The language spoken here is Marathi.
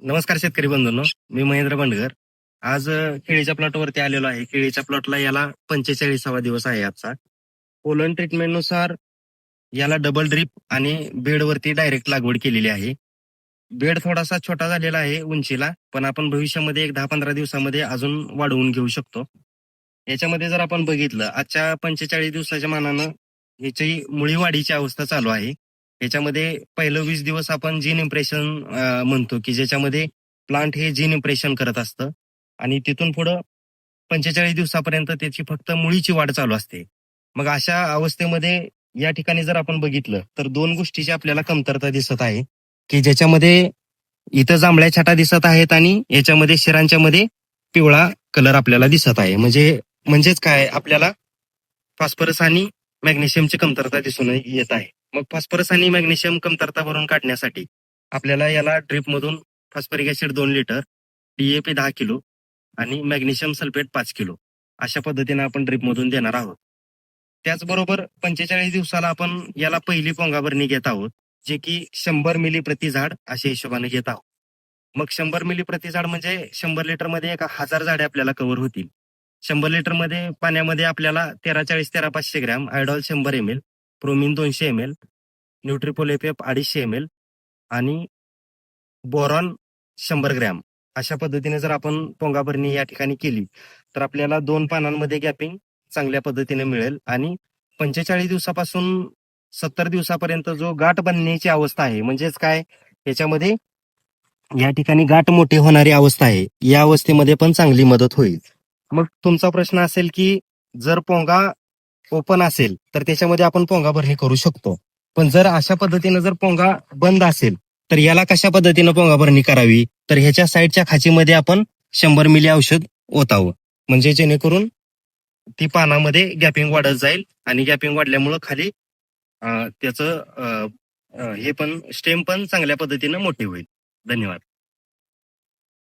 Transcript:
नमस्कार शेतकरी बंधूंनो, मी महेंद्र बंडगर. आज केळीच्या प्लॉटवरती आलेलो आहे. केळीच्या प्लॉटला याला 45वा दिवस आहे आजचा. पोलन ट्रीटमेंटनुसार याला डबल ड्रीप आणि बेडवरती डायरेक्ट लागवड केलेली आहे. बेड थोडासा छोटा झालेला आहे उंचीला, पण आपण भविष्यामध्ये एक 10-15 दिवसामध्ये अजून वाढवून घेऊ शकतो. याच्यामध्ये जर आपण बघितलं, आजच्या 45 दिवसाच्या मानानं याची मुळी वाढीची अवस्था चालू आहे. याच्यामध्ये पहिलं 20 दिवस आपण जीन इम्प्रेशन म्हणतो, की ज्याच्यामध्ये प्लांट हे जीन इम्प्रेशन करत असतं आणि तिथून पुढं 45 दिवसापर्यंत त्याची फक्त मुळीची वाढ चालू असते. मग अशा अवस्थेमध्ये या ठिकाणी जर आपण बघितलं तर दोन गोष्टीची आपल्याला कमतरता दिसत आहे, की ज्याच्यामध्ये इथं जांभळ्या छटा दिसत आहेत आणि याच्यामध्ये शिरांच्या मध्ये पिवळा कलर आपल्याला दिसत आहे. म्हणजेच काय, आपल्याला फॉस्फरस आणि मॅग्नेशियमची कमतरता दिसून येत आहे. मग फॉस्फरस आणि मॅग्नेशियम कमतरता भरून काढण्यासाठी आपल्याला याला ड्रिप मधून phosphoric acid 2 litre, DAP 10 kilo आणि मॅग्नेशियम सल्फेट 5 किलो अशा पद्धतीने आपण ड्रिप मधून देणार आहोत. त्याचबरोबर 45 दिवसाला आपण याला पहिली पोंगाभरणी घेत आहोत, जे की 100 मिली प्रति झाड अशा हिशोबाने घेत आहोत. मग 100 मिली प्रति झाड म्हणजे 100 लिटर मध्ये 1000 झाडे आपल्याला कव्हर होतील. 100 लिटर मध्ये पाण्यामध्ये आपल्याला 13-40-13-500 gram Idol 100 ml, Promin 200 ml, Nutripol F 250 ml आणि बोरॉन 100 ग्रॅम अशा पद्धतीने जर आपण पोंगाभरणी या ठिकाणी केली तर आपल्याला 2 पानांमध्ये गॅपिंग चांगल्या पद्धतीने मिळेल आणि 45 दिवसापासून 70 दिवसापर्यंत जो गाठ बनण्याची अवस्था आहे, म्हणजेच काय, याच्यामध्ये या ठिकाणी गाठ मोठी होणारी अवस्था आहे, या अवस्थेमध्ये पण चांगली मदत होईल. मग तुमचा प्रश्न असेल की जर पोंगा ओपन असेल तर त्याच्यामध्ये आपण पोंगा भरणी करू शकतो, पण जर अशा पद्धतीने जर पोंगा बंद असेल तर याला कशा पद्धतीनं पोंगा भरणी करावी, तर ह्याच्या साईडच्या खाचीमध्ये आपण 100 मिली औषध ओतावं, म्हणजे जेणेकरून ती पानामध्ये गॅपिंग वाढत जाईल आणि गॅपिंग वाढल्यामुळं खाली त्याचं हे पण स्टेम पण चांगल्या पद्धतीनं मोठी होईल. धन्यवाद.